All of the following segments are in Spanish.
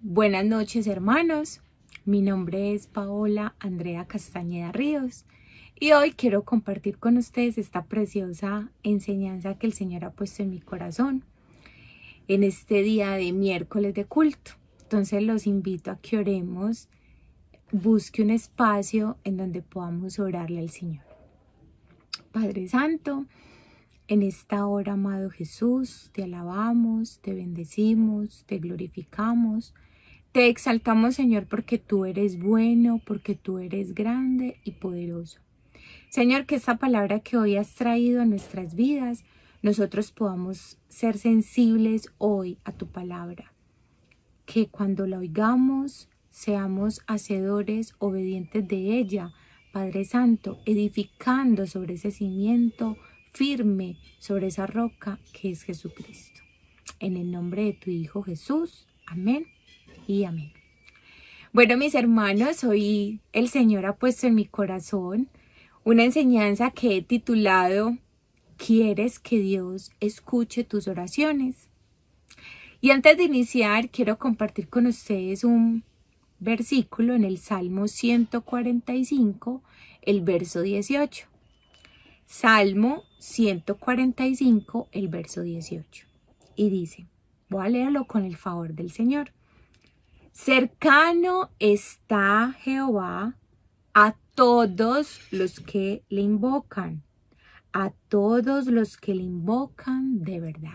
Buenas noches, hermanos. Mi nombre es Paola Andrea Castañeda Ríos y hoy quiero compartir con ustedes esta preciosa enseñanza que el Señor ha puesto en mi corazón en este día de miércoles de culto. Entonces los invito a que oremos, busque un espacio en donde podamos orarle al Señor. Padre Santo, en esta hora, amado Jesús, te alabamos, te bendecimos, te glorificamos. Te exaltamos, Señor, porque tú eres bueno, porque tú eres grande y poderoso. Señor, que esta palabra que hoy has traído a nuestras vidas, nosotros podamos ser sensibles hoy a tu palabra. Que cuando la oigamos, seamos hacedores, obedientes de ella, Padre Santo, edificando sobre ese cimiento firme, sobre esa roca que es Jesucristo. En el nombre de tu Hijo Jesús. Amén. Y amén. Bueno, mis hermanos, hoy el Señor ha puesto en mi corazón una enseñanza que he titulado ¿Quieres que Dios escuche tus oraciones? Y antes de iniciar, quiero compartir con ustedes un versículo en el Salmo 145, el verso 18. Salmo 145, el verso 18. Y dice, voy a leerlo con el favor del Señor. Cercano está Jehová a todos los que le invocan, a todos los que le invocan de verdad.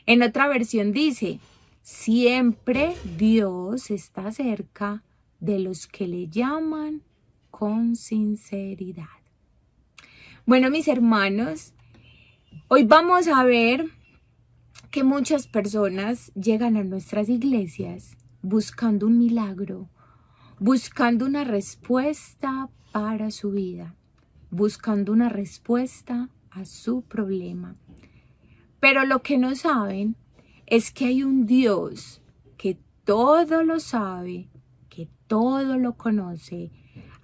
En otra versión dice, siempre Dios está cerca de los que le llaman con sinceridad. Bueno, mis hermanos, hoy vamos a ver que muchas personas llegan a nuestras iglesias buscando un milagro, buscando una respuesta para su vida, buscando una respuesta a su problema. Pero lo que no saben es que hay un Dios que todo lo sabe, que todo lo conoce,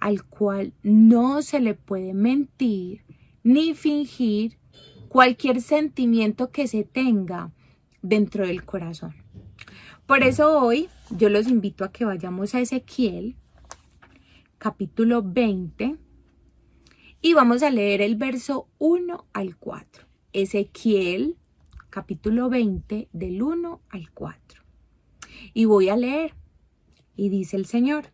al cual no se le puede mentir ni fingir cualquier sentimiento que se tenga dentro del corazón. Por eso hoy yo los invito a que vayamos a Ezequiel, capítulo 20, y vamos a leer el verso 1 al 4. Ezequiel, capítulo 20, del 1 al 4. Y voy a leer, y dice el Señor,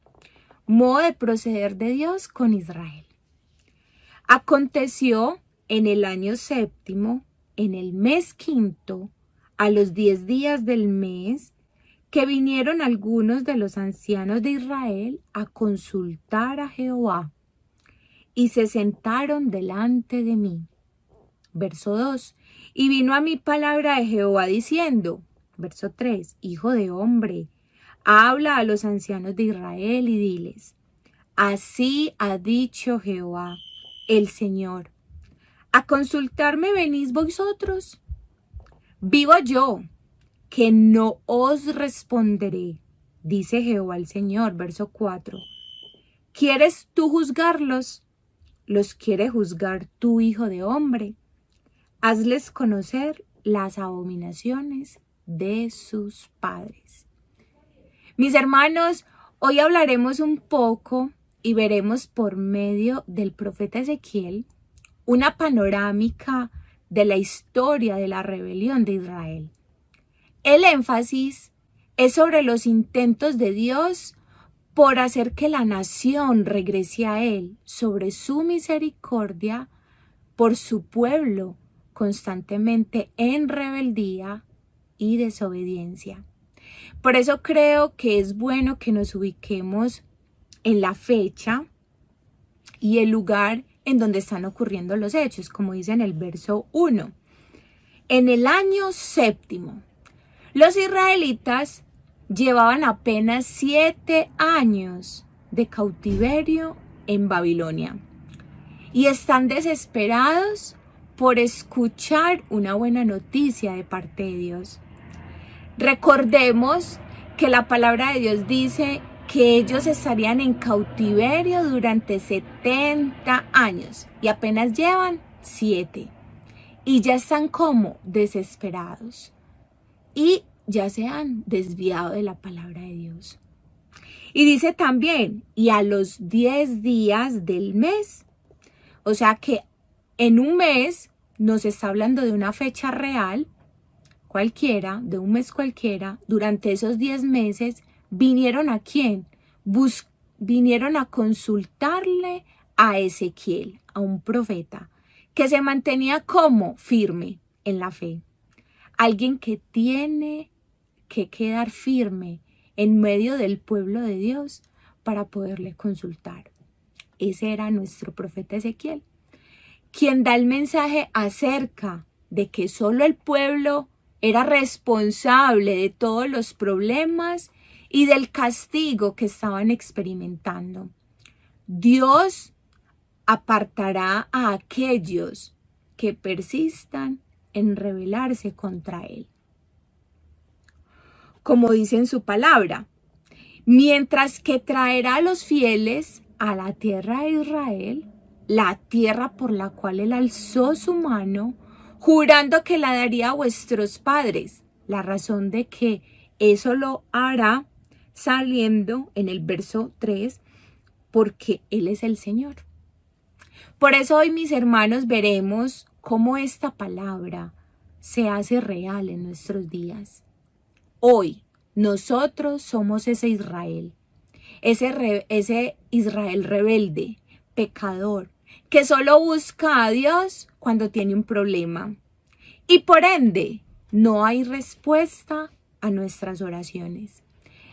modo de proceder de Dios con Israel. Aconteció en el año séptimo, en el mes quinto, a los 10 días del mes, que vinieron algunos de los ancianos de Israel a consultar a Jehová, y se sentaron delante de mí. Verso 2. Y vino a mí palabra de Jehová diciendo, verso 3, Hijo de hombre, habla a los ancianos de Israel y diles, así ha dicho Jehová, el Señor, ¿a consultarme venís vosotros? Vivo yo, que no os responderé, dice Jehová el Señor. Verso 4. ¿Quieres tú juzgarlos? ¿Los quiere juzgar tu Hijo de hombre? Hazles conocer las abominaciones de sus padres. Mis hermanos, hoy hablaremos un poco y veremos por medio del profeta Ezequiel una panorámica de la historia de la rebelión de Israel. El énfasis es sobre los intentos de Dios por hacer que la nación regrese a Él, sobre su misericordia por su pueblo constantemente en rebeldía y desobediencia. Por eso creo que es bueno que nos ubiquemos en la fecha y el lugar en donde están ocurriendo los hechos, como dice en el verso 1. En el año séptimo, los israelitas llevaban apenas 7 años de cautiverio en Babilonia y están desesperados por escuchar una buena noticia de parte de Dios. Recordemos que la palabra de Dios dice que ellos estarían en cautiverio durante 70 años y apenas llevan 7 y ya están como desesperados. Y ya se han desviado de la palabra de Dios. Y dice también, y a los 10 días del mes, o sea que en un mes nos está hablando de una fecha real, cualquiera, de un mes cualquiera, durante esos 10 meses, ¿vinieron a quién? Vinieron a consultarle a Ezequiel, a un profeta, que se mantenía como firme en la fe. Alguien que tiene que quedar firme en medio del pueblo de Dios para poderle consultar. Ese era nuestro profeta Ezequiel, quien da el mensaje acerca de que solo el pueblo era responsable de todos los problemas y del castigo que estaban experimentando. Dios apartará a aquellos que persistan en rebelarse contra él. Como dice en su palabra, mientras que traerá a los fieles a la tierra de Israel, la tierra por la cual él alzó su mano, jurando que la daría a vuestros padres. La razón de que eso lo hará saliendo en el verso 3, porque él es el Señor. Por eso hoy, mis hermanos, veremos cómo esta palabra se hace real en nuestros días. Hoy nosotros somos ese Israel, ese Israel rebelde, pecador, que solo busca a Dios cuando tiene un problema. Y por ende, no hay respuesta a nuestras oraciones.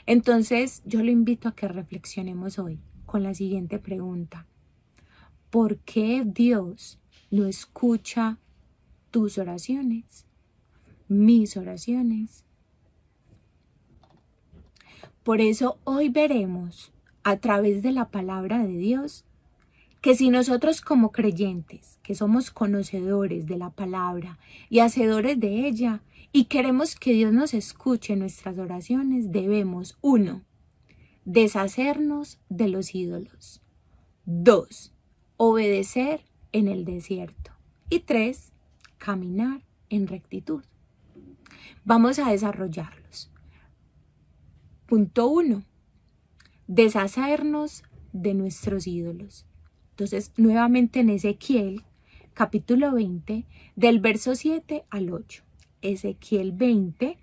Entonces, yo lo invito a que reflexionemos hoy con la siguiente pregunta. ¿Por qué Dios no escucha tus oraciones, mis oraciones? Por eso hoy veremos a través de la palabra de Dios que si nosotros como creyentes, que somos conocedores de la palabra y hacedores de ella, y queremos que Dios nos escuche nuestras oraciones, debemos 1. Deshacernos de los ídolos. 2. Obedecer en el desierto. Y 3. Caminar en rectitud. Vamos a desarrollarlos. Punto 1. Deshacernos de nuestros ídolos. Entonces, nuevamente en Ezequiel, capítulo 20, del verso 7 al 8. Ezequiel 20,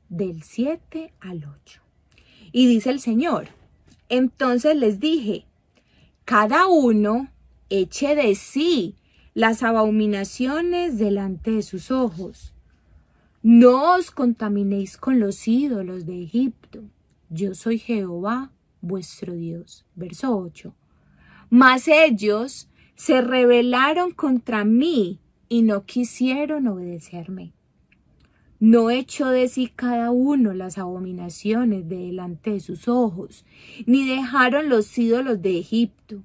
del 7 al 8. Y dice el Señor, entonces les dije, cada uno eche de sí las abominaciones delante de sus ojos. No os contaminéis con los ídolos de Egipto. Yo soy Jehová, vuestro Dios. Verso 8. Mas ellos se rebelaron contra mí y no quisieron obedecerme. No echó de sí cada uno las abominaciones de delante de sus ojos, ni dejaron los ídolos de Egipto.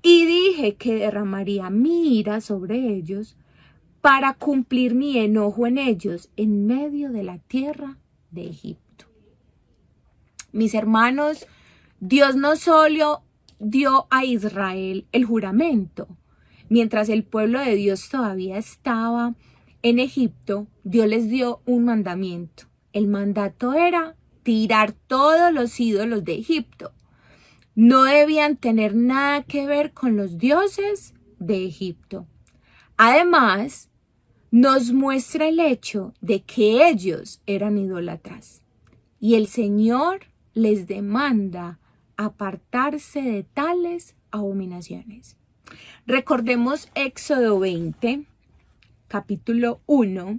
Y dije que derramaría mi ira sobre ellos para cumplir mi enojo en ellos en medio de la tierra de Egipto. Mis hermanos, Dios no solo dio a Israel el juramento. Mientras el pueblo de Dios todavía estaba en Egipto, Dios les dio un mandamiento. El mandato era tirar todos los ídolos de Egipto. No debían tener nada que ver con los dioses de Egipto. Además, nos muestra el hecho de que ellos eran idólatras. Y el Señor les demanda apartarse de tales abominaciones. Recordemos Éxodo 20, capítulo 1,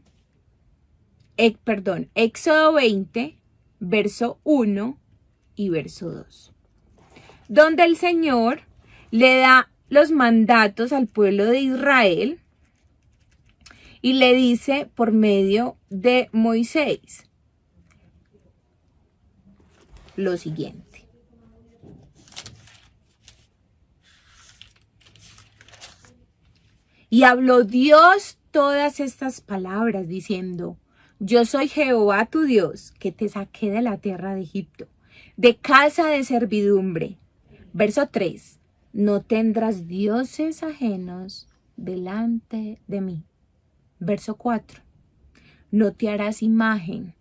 Éxodo 20, verso 1 y verso 2, donde el Señor le da los mandatos al pueblo de Israel y le dice por medio de Moisés lo siguiente. Y habló Dios todas estas palabras diciendo, yo soy Jehová tu Dios, que te saqué de la tierra de Egipto, de casa de servidumbre. Verso 3, no tendrás dioses ajenos delante de mí. Verso 4, no te harás imagen,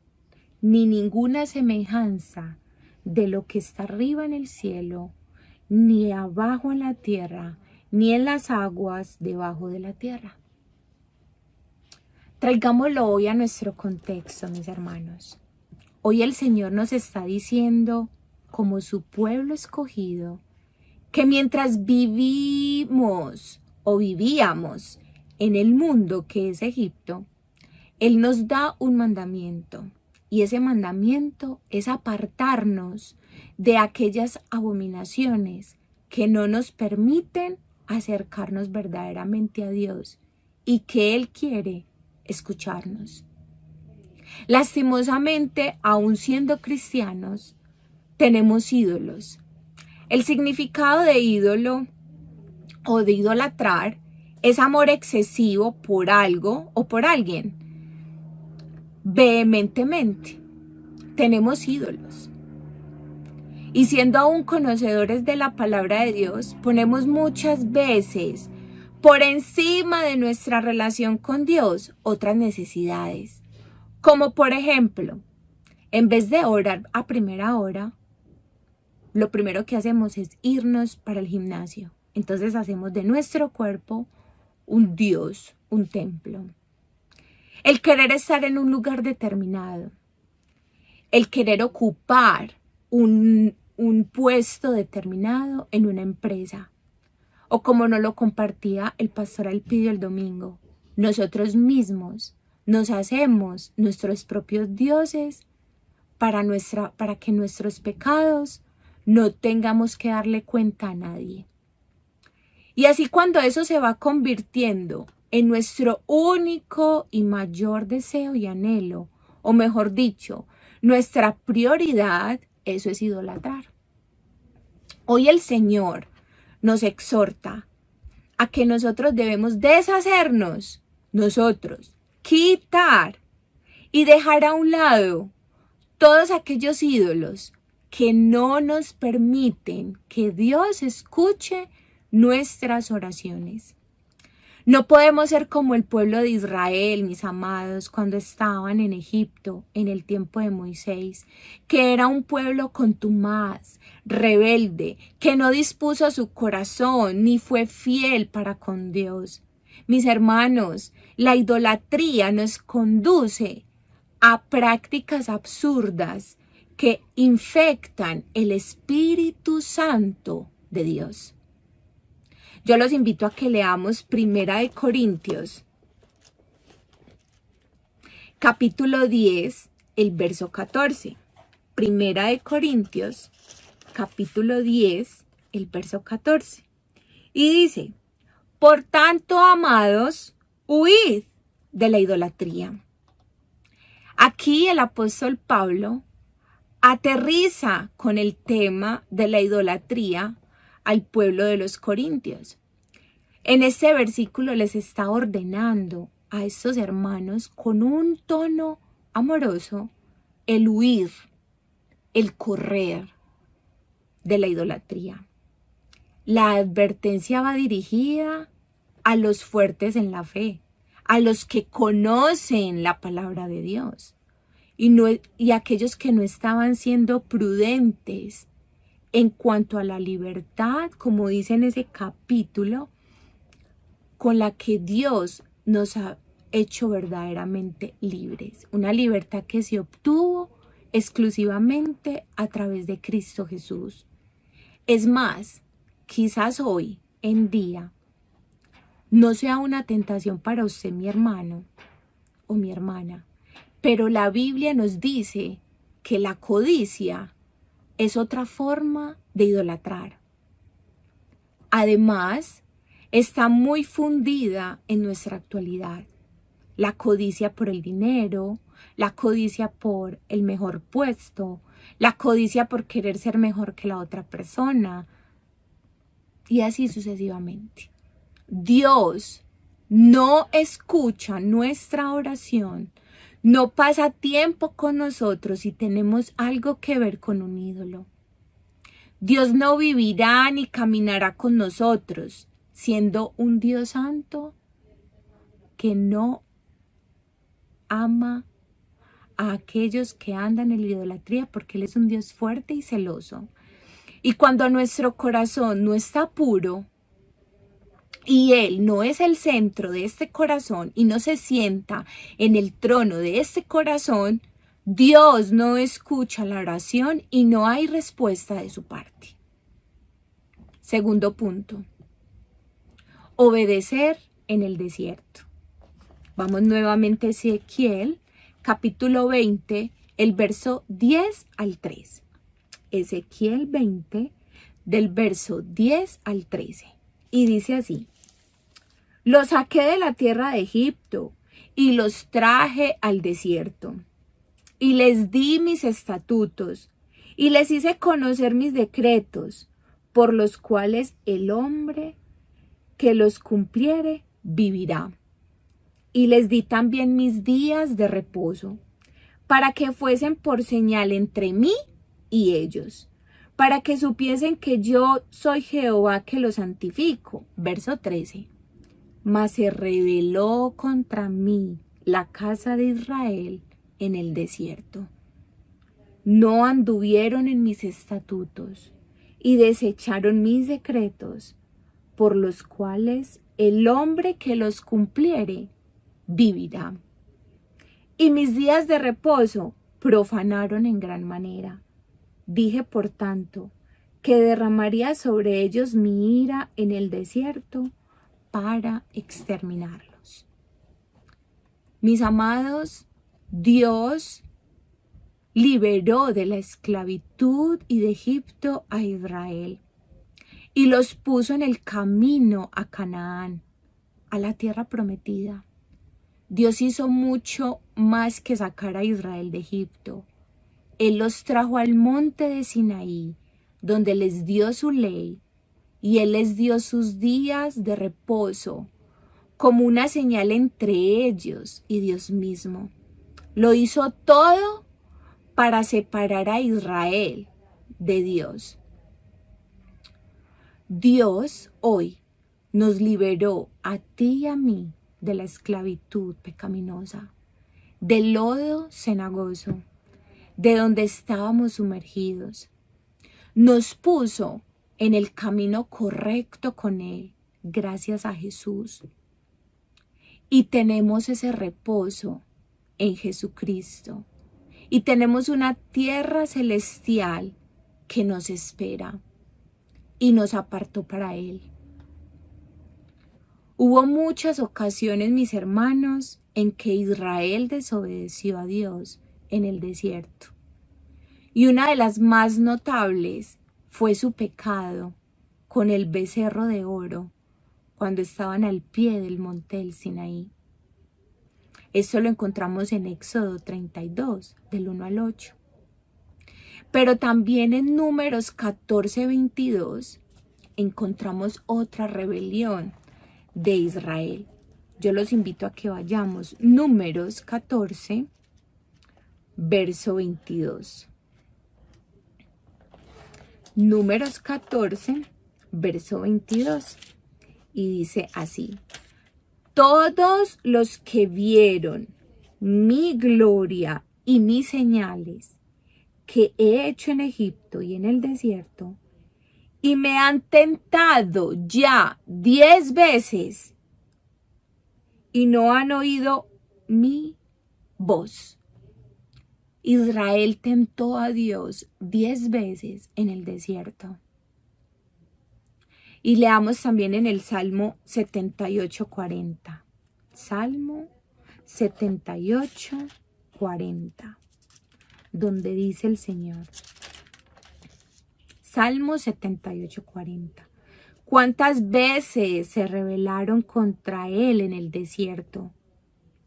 ni ninguna semejanza de lo que está arriba en el cielo, ni abajo en la tierra, ni en las aguas debajo de la tierra. Traigámoslo hoy a nuestro contexto, mis hermanos. Hoy el Señor nos está diciendo, como su pueblo escogido, que mientras vivíamos en el mundo que es Egipto, Él nos da un mandamiento. Y ese mandamiento es apartarnos de aquellas abominaciones que no nos permiten acercarnos verdaderamente a Dios y que Él quiere escucharnos. Lastimosamente, aun siendo cristianos, tenemos ídolos. El significado de ídolo o de idolatrar es amor excesivo por algo o por alguien. Vehementemente, tenemos ídolos. Y siendo aún conocedores de la palabra de Dios, ponemos muchas veces por encima de nuestra relación con Dios otras necesidades. Como por ejemplo, en vez de orar a primera hora, lo primero que hacemos es irnos para el gimnasio. Entonces hacemos de nuestro cuerpo un Dios, un templo. El querer estar en un lugar determinado. El querer ocupar un puesto determinado en una empresa. O como nos lo compartía el pastor Alpidio el domingo, nosotros mismos nos hacemos nuestros propios dioses para que nuestros pecados no tengamos que darle cuenta a nadie. Y así cuando eso se va convirtiendo en nuestro único y mayor deseo y anhelo, o mejor dicho, nuestra prioridad, eso es idolatrar. Hoy el Señor nos exhorta a que nosotros debemos deshacernos, quitar y dejar a un lado todos aquellos ídolos que no nos permiten que Dios escuche nuestras oraciones. No podemos ser como el pueblo de Israel, mis amados, cuando estaban en Egipto, en el tiempo de Moisés, que era un pueblo contumaz, rebelde, que no dispuso su corazón ni fue fiel para con Dios. Mis hermanos, la idolatría nos conduce a prácticas absurdas que infectan el Espíritu Santo de Dios. Yo los invito a que leamos 1 Corintios, capítulo 10, el verso 14. 1 Corintios, capítulo 10, el verso 14. Y dice, por tanto, amados, huid de la idolatría. Aquí el apóstol Pablo aterriza con el tema de la idolatría al pueblo de los corintios. En este versículo les está ordenando a estos hermanos con un tono amoroso el huir, el correr de la idolatría. La advertencia va dirigida a los fuertes en la fe, a los que conocen la palabra de Dios y aquellos que no estaban siendo prudentes en cuanto a la libertad, como dice en ese capítulo, con la que Dios nos ha hecho verdaderamente libres. Una libertad que se obtuvo exclusivamente a través de Cristo Jesús. Es más, quizás hoy en día no sea una tentación para usted, mi hermano o mi hermana, pero la Biblia nos dice que la codicia es otra forma de idolatrar. Además, está muy fundida en nuestra actualidad. La codicia por el dinero, la codicia por el mejor puesto, la codicia por querer ser mejor que la otra persona, y así sucesivamente. Dios no escucha nuestra oración, no pasa tiempo con nosotros si tenemos algo que ver con un ídolo. Dios no vivirá ni caminará con nosotros siendo un Dios santo que no ama a aquellos que andan en la idolatría, porque Él es un Dios fuerte y celoso. Y cuando nuestro corazón no está puro y Él no es el centro de este corazón y no se sienta en el trono de este corazón, Dios no escucha la oración y no hay respuesta de su parte. Segundo punto, obedecer en el desierto. Vamos nuevamente a Ezequiel, capítulo 20, el verso 10 al 13. Ezequiel 20, del verso 10 al 13. Y dice así: los saqué de la tierra de Egipto y los traje al desierto. Y les di mis estatutos y les hice conocer mis decretos, por los cuales el hombre que los cumpliere vivirá. Y les di también mis días de reposo, para que fuesen por señal entre mí y ellos, para que supiesen que yo soy Jehová que los santifico. Verso 13. Mas se rebeló contra mí la casa de Israel en el desierto. No anduvieron en mis estatutos y desecharon mis decretos, por los cuales el hombre que los cumpliere vivirá. Y mis días de reposo profanaron en gran manera. Dije, por tanto, que derramaría sobre ellos mi ira en el desierto para exterminarlos. Mis amados, Dios liberó de la esclavitud y de Egipto a Israel y los puso en el camino a Canaán, a la tierra prometida. Dios hizo mucho más que sacar a Israel de Egipto. Él los trajo al monte de Sinaí, donde les dio su ley, y Él les dio sus días de reposo, como una señal entre ellos y Dios mismo. Lo hizo todo para separar a Israel de Dios. Dios hoy nos liberó a ti y a mí de la esclavitud pecaminosa, del lodo cenagoso, de donde estábamos sumergidos. Nos puso en el camino correcto con Él, gracias a Jesús. Y tenemos ese reposo en Jesucristo. Y tenemos una tierra celestial que nos espera y nos apartó para Él. Hubo muchas ocasiones, mis hermanos, en que Israel desobedeció a Dios en el desierto. Y una de las más notables fue su pecado con el becerro de oro cuando estaban al pie del monte del Sinaí. Esto lo encontramos en Éxodo 32, del 1 al 8. Pero también en Números 14, 22 encontramos otra rebelión de Israel. Yo los invito a que vayamos. Números 14, verso 22. Números 14, verso 22. Y dice así: todos los que vieron mi gloria y mis señales que he hecho en Egipto y en el desierto, y me han tentado ya 10 veces, y no han oído mi voz. Israel tentó a Dios 10 veces en el desierto. Y leamos también en el Salmo 78:40. Salmo 78:40. Donde dice el Señor. Salmo 78:40. ¿Cuántas veces se rebelaron contra Él en el desierto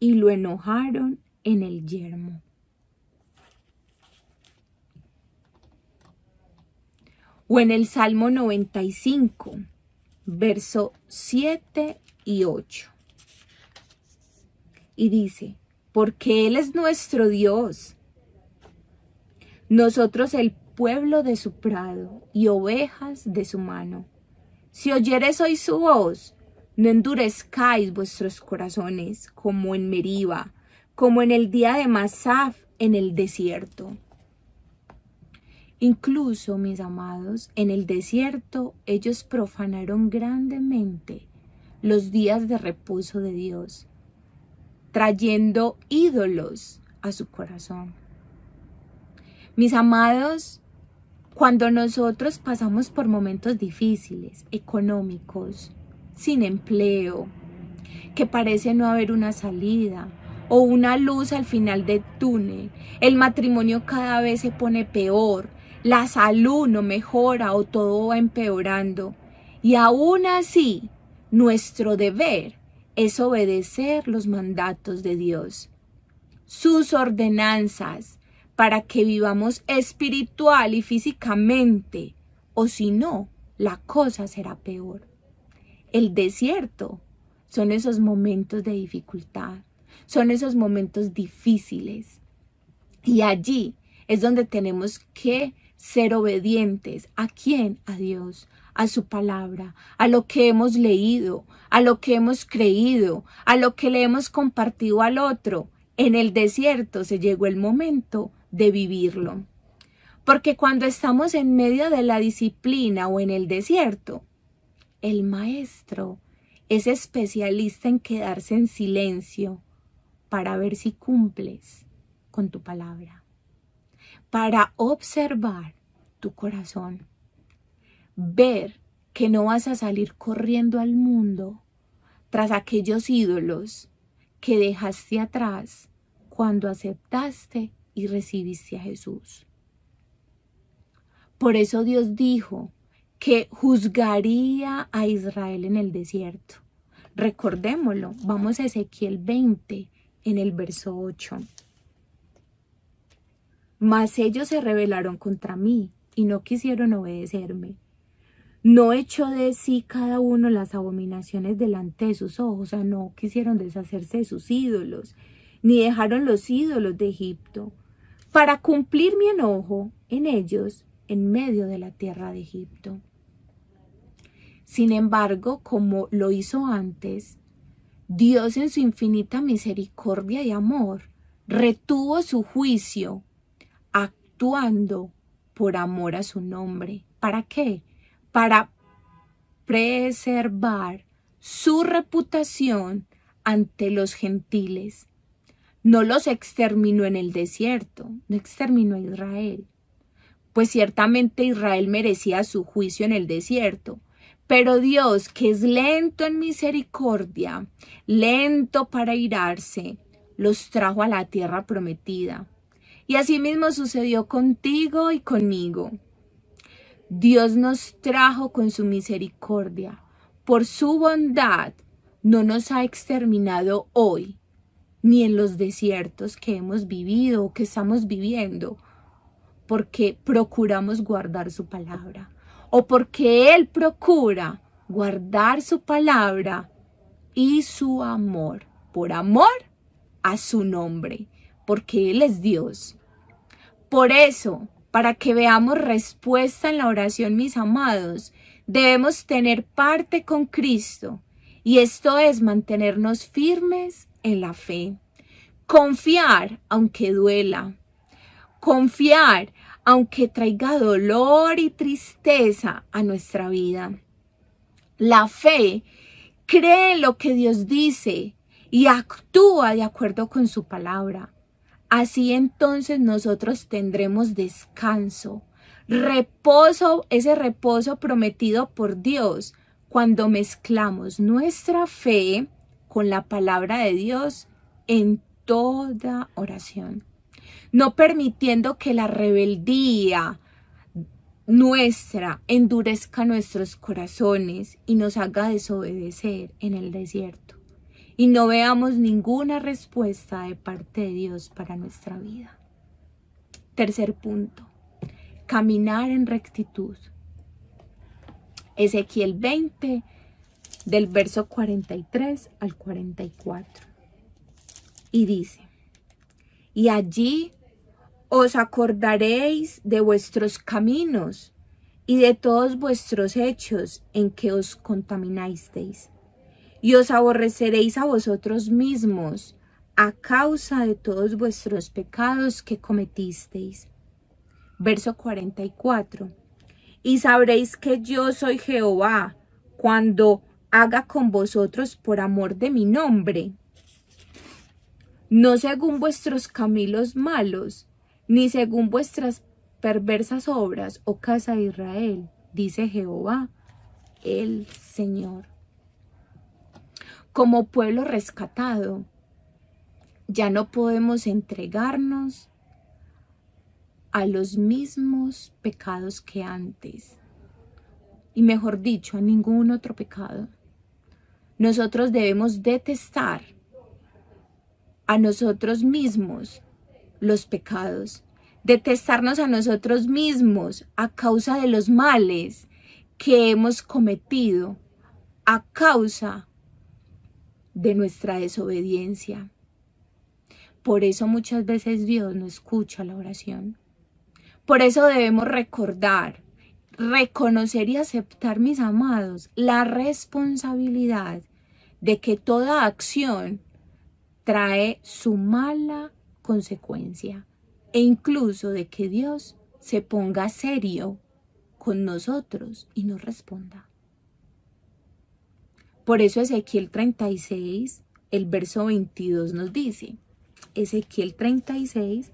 y lo enojaron en el yermo? O en el Salmo 95, verso 7 y 8. Y dice: porque Él es nuestro Dios, nosotros el pueblo de su prado y ovejas de su mano. Si oyereis hoy su voz, no endurezcáis vuestros corazones como en Meriba, como en el día de Masaf, en el desierto. Incluso, mis amados, en el desierto ellos profanaron grandemente los días de reposo de Dios, trayendo ídolos a su corazón. Mis amados, cuando nosotros pasamos por momentos difíciles, económicos, sin empleo, que parece no haber una salida o una luz al final del túnel, el matrimonio cada vez se pone peor, la salud no mejora o todo va empeorando, y aún así nuestro deber es obedecer los mandatos de Dios, sus ordenanzas, para que vivamos espiritual y físicamente, o si no, la cosa será peor. El desierto son esos momentos de dificultad, son esos momentos difíciles, y allí es donde tenemos que ser obedientes. ¿A quién? A Dios, a su palabra, a lo que hemos leído, a lo que hemos creído, a lo que le hemos compartido al otro. En el desierto se llegó el momento de vivirlo. Porque cuando estamos en medio de la disciplina o en el desierto, el maestro es especialista en quedarse en silencio para ver si cumples con tu palabra, para observar tu corazón, ver que no vas a salir corriendo al mundo tras aquellos ídolos que dejaste atrás cuando aceptaste y recibiste a Jesús. Por eso Dios dijo que juzgaría a Israel en el desierto. Recordémoslo, vamos a Ezequiel 20 en el verso 8. Mas ellos se rebelaron contra mí y no quisieron obedecerme. No echó de sí cada uno las abominaciones delante de sus ojos, o sea, no quisieron deshacerse de sus ídolos, ni dejaron los ídolos de Egipto, para cumplir mi enojo en ellos en medio de la tierra de Egipto. Sin embargo, como lo hizo antes, Dios en su infinita misericordia y amor retuvo su juicio, actuando por amor a su nombre. ¿Para qué? Para preservar su reputación ante los gentiles. No los exterminó en el desierto, no exterminó a Israel, pues ciertamente Israel merecía su juicio en el desierto. Pero Dios, que es lento en misericordia, lento para irarse, los trajo a la tierra prometida. Y asimismo sucedió contigo y conmigo. Dios nos trajo con su misericordia. Por su bondad no nos ha exterminado hoy, ni en los desiertos que hemos vivido o que estamos viviendo, porque procuramos guardar su palabra, o porque Él procura guardar su palabra y su amor, por amor a su nombre, porque Él es Dios. Por eso, para que veamos respuesta en la oración, mis amados, debemos tener parte con Cristo, y esto es mantenernos firmes en la fe, confiar aunque duela, confiar aunque traiga dolor y tristeza a nuestra vida. La fe cree en lo que Dios dice y actúa de acuerdo con su palabra. Así entonces nosotros tendremos descanso, reposo, ese reposo prometido por Dios cuando mezclamos nuestra fe con la palabra de Dios en toda oración, no permitiendo que la rebeldía nuestra endurezca nuestros corazones y nos haga desobedecer en el desierto, y no veamos ninguna respuesta de parte de Dios para nuestra vida. Tercer punto, caminar en rectitud. Ezequiel 20, del verso 43 al 44. Y dice: y allí os acordaréis de vuestros caminos y de todos vuestros hechos en que os contaminasteis, y os aborreceréis a vosotros mismos, a causa de todos vuestros pecados que cometisteis. Verso 44. Y sabréis que yo soy Jehová, cuando haga con vosotros por amor de mi nombre, no según vuestros caminos malos, ni según vuestras perversas obras, oh casa de Israel, dice Jehová, el Señor. Como pueblo rescatado, ya no podemos entregarnos a los mismos pecados que antes, y mejor dicho, a ningún otro pecado. Nosotros debemos detestar a nosotros mismos los pecados, detestarnos a nosotros mismos a causa de los males que hemos cometido, a causa de nuestra desobediencia. Por eso muchas veces Dios no escucha la oración. Por eso debemos recordar, reconocer y aceptar, mis amados, la responsabilidad de que toda acción trae su mala consecuencia, e incluso de que Dios se ponga serio con nosotros y nos responda. Por eso Ezequiel 36, el verso 22 nos dice, Ezequiel 36,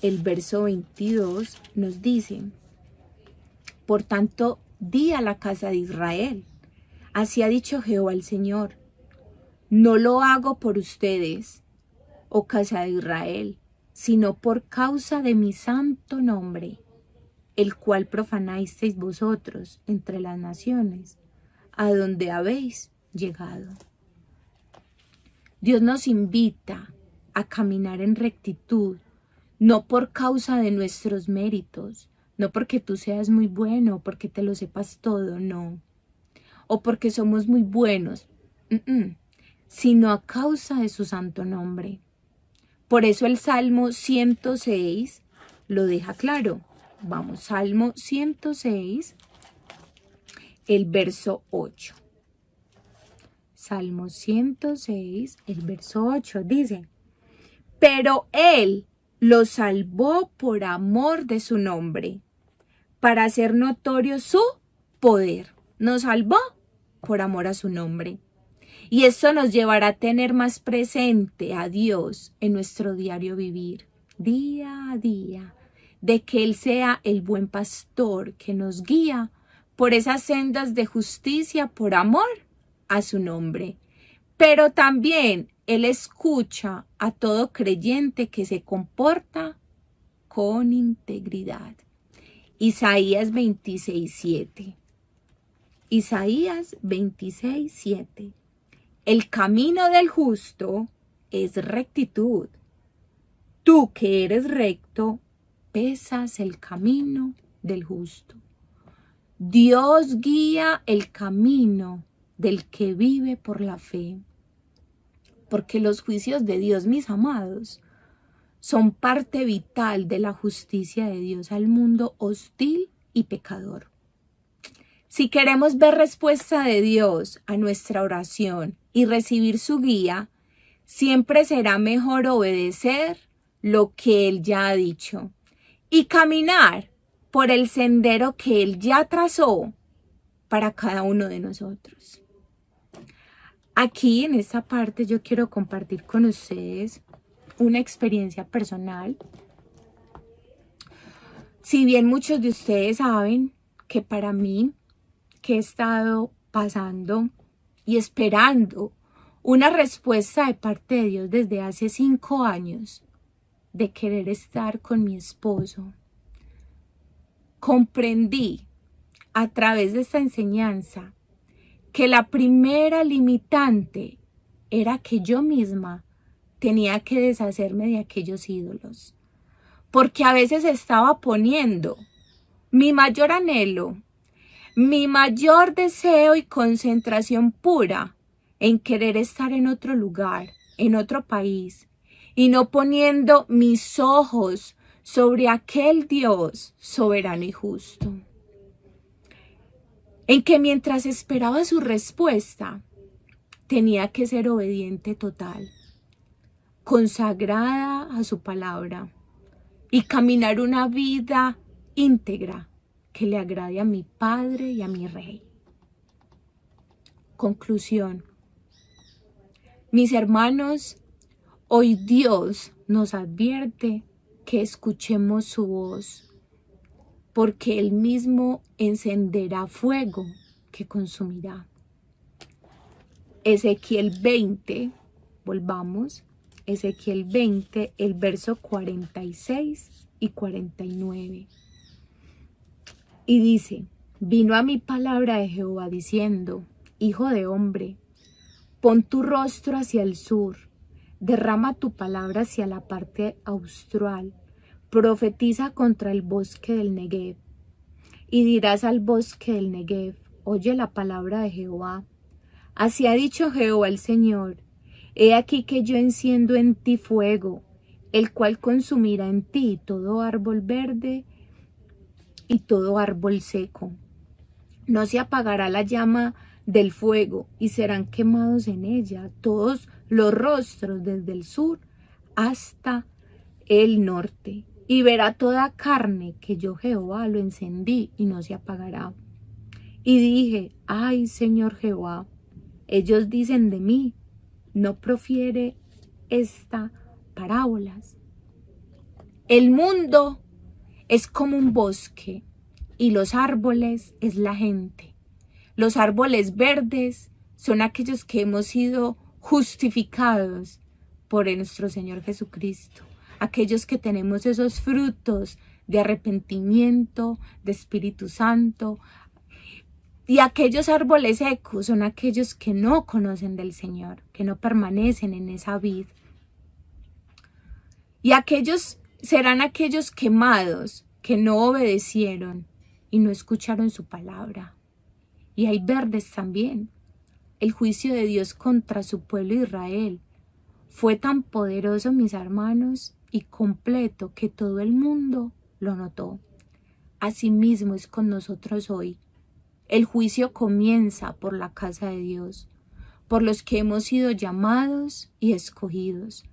el verso 22 nos dice, por tanto, di a la casa de Israel, así ha dicho Jehová el Señor, no lo hago por ustedes, oh casa de Israel, sino por causa de mi santo nombre, el cual profanasteis vosotros entre las naciones, a donde habéis llegado. Dios nos invita a caminar en rectitud, no por causa de nuestros méritos, no porque tú seas muy bueno, porque te lo sepas todo, no, o porque somos muy buenos, sino a causa de su santo nombre. Por eso el Salmo 106 lo deja claro. Vamos, Salmo 106, el verso 8. Salmo 106, el verso 8 dice, pero Él lo salvó por amor de su nombre, para hacer notorio su poder. Nos salvó por amor a su nombre. Y esto nos llevará a tener más presente a Dios en nuestro diario vivir, día a día, de que Él sea el buen pastor que nos guía por esas sendas de justicia por amor a su nombre. Pero también Él escucha a todo creyente que se comporta con integridad. Isaías 26:7. Isaías 26:7. El camino del justo es rectitud. Tú que eres recto, pesas el camino del justo. Dios guía el camino del que vive por la fe. Porque los juicios de Dios, mis amados, son parte vital de la justicia de Dios al mundo hostil y pecador. Si queremos ver respuesta de Dios a nuestra oración y recibir su guía, siempre será mejor obedecer lo que Él ya ha dicho y caminar por el sendero que Él ya trazó para cada uno de nosotros. Aquí en esta parte yo quiero compartir con ustedes una experiencia personal. Si bien muchos de ustedes saben que para mí, que he estado pasando y esperando una respuesta de parte de Dios desde hace 5 años de querer estar con mi esposo, comprendí a través de esta enseñanza que la primera limitante era que yo misma tenía que deshacerme de aquellos ídolos, porque a veces estaba poniendo mi mayor anhelo, mi mayor deseo y concentración pura en querer estar en otro lugar, en otro país, y no poniendo mis ojos sobre aquel Dios soberano y justo. En que mientras esperaba su respuesta, tenía que ser obediente total. consagrada a su palabra y caminar una vida íntegra que le agrade a mi Padre y a mi Rey. Conclusión. Mis hermanos, hoy Dios nos advierte que escuchemos su voz, porque Él mismo encenderá fuego que consumirá. Ezequiel 20, volvamos, Ezequiel 20, el verso 46 y 49. Y dice, vino a mi palabra de Jehová diciendo, Hijo de hombre, pon tu rostro hacia el sur, derrama tu palabra hacia la parte austral, profetiza contra el bosque del Negev, y dirás al bosque del Negev, oye la palabra de Jehová. Así ha dicho Jehová el Señor, he aquí que yo enciendo en ti fuego, el cual consumirá en ti todo árbol verde y todo árbol seco. No se apagará la llama del fuego y serán quemados en ella todos los rostros desde el sur hasta el norte. Y verá toda carne que yo Jehová lo encendí y no se apagará. Y dije, ay Señor Jehová, ellos dicen de mí, no profiere esta parábolas. El mundo es como un bosque y los árboles es la gente. Los árboles verdes son aquellos que hemos sido justificados por nuestro Señor Jesucristo. Aquellos que tenemos esos frutos de arrepentimiento, de Espíritu Santo. Y aquellos árboles secos son aquellos que no conocen del Señor, que no permanecen en esa vid. Y aquellos serán aquellos quemados que no obedecieron y no escucharon su palabra. Y hay verdes también. El juicio de Dios contra su pueblo Israel fue tan poderoso, mis hermanos, y completo que todo el mundo lo notó. Asimismo es con nosotros hoy. El juicio comienza por la casa de Dios, por los que hemos sido llamados y escogidos.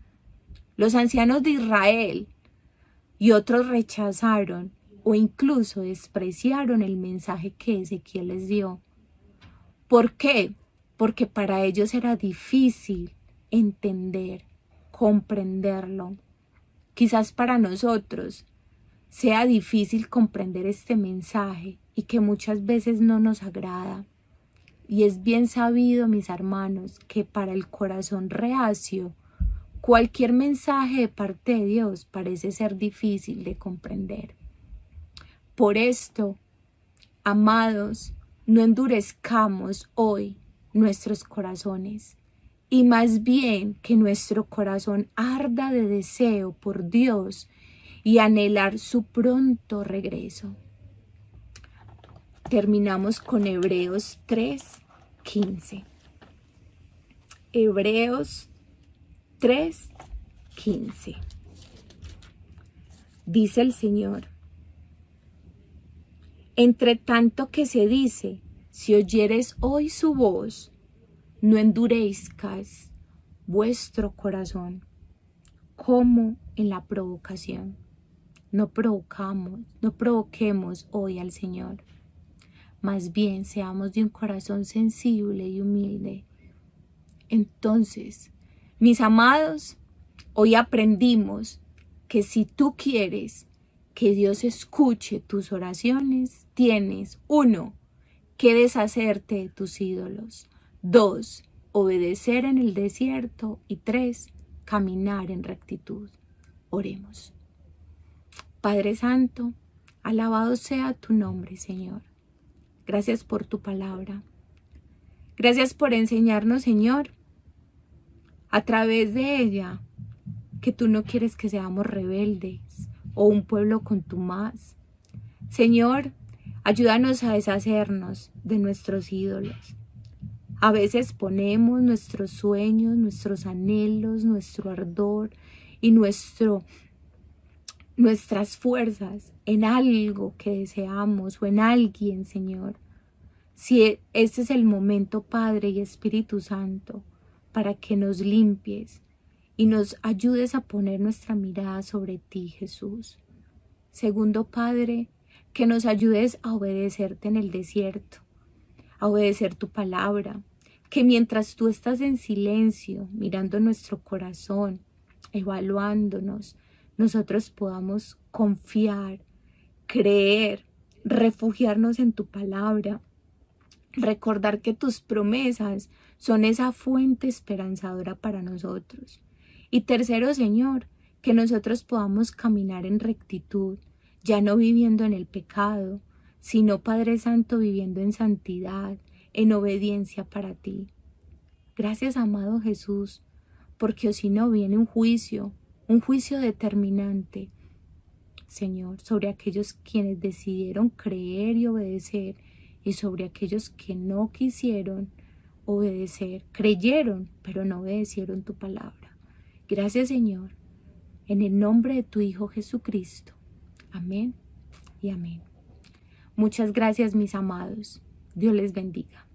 Los ancianos de Israel y otros rechazaron o incluso despreciaron el mensaje que Ezequiel les dio. ¿Por qué? Porque para ellos era difícil entender, comprenderlo. Quizás para nosotros sea difícil comprender este mensaje y que muchas veces no nos agrada. Y es bien sabido, mis hermanos, que para el corazón reacio, cualquier mensaje de parte de Dios parece ser difícil de comprender. Por esto, amados, no endurezcamos hoy nuestros corazones, y más bien que nuestro corazón arda de deseo por Dios y anhelar su pronto regreso. Terminamos con Hebreos 3:15. Hebreos 3:15. Dice el Señor: entre tanto que se dice, si oyeres hoy su voz, no endurezcas vuestro corazón, como en la provocación. No provoquemos hoy al Señor. Más bien seamos de un corazón sensible y humilde. Entonces, mis amados, hoy aprendimos que si tú quieres que Dios escuche tus oraciones, tienes 1, que deshacerte de tus ídolos, 2, obedecer en el desierto y 3, caminar en rectitud. Oremos. Padre Santo, alabado sea tu nombre, Señor. Gracias por tu palabra. Gracias por enseñarnos, Señor, a través de ella, que tú no quieres que seamos rebeldes o un pueblo contumaz. Señor, ayúdanos a deshacernos de nuestros ídolos. A veces ponemos nuestros sueños, nuestros anhelos, nuestro ardor y nuestras fuerzas en algo que deseamos o en alguien, Señor. Si este es el momento, Padre y Espíritu Santo, para que nos limpies y nos ayudes a poner nuestra mirada sobre ti, Jesús. Segundo, Padre, que nos ayudes a obedecerte en el desierto, a obedecer tu palabra, que mientras tú estás en silencio, mirando nuestro corazón, evaluándonos, nosotros podamos confiar, creer, refugiarnos en tu palabra, recordar que tus promesas son esa fuente esperanzadora para nosotros. Y tercero, Señor, que nosotros podamos caminar en rectitud, ya no viviendo en el pecado, sino, Padre Santo, viviendo en santidad, en obediencia para ti. Gracias, amado Jesús, porque o si no viene un juicio determinante, Señor, sobre aquellos quienes decidieron creer y obedecer, y sobre aquellos que no quisieron obedecer, creyeron, pero no obedecieron tu palabra. Gracias, Señor, en el nombre de tu Hijo Jesucristo. Amén y amén. Muchas gracias, mis amados. Dios les bendiga.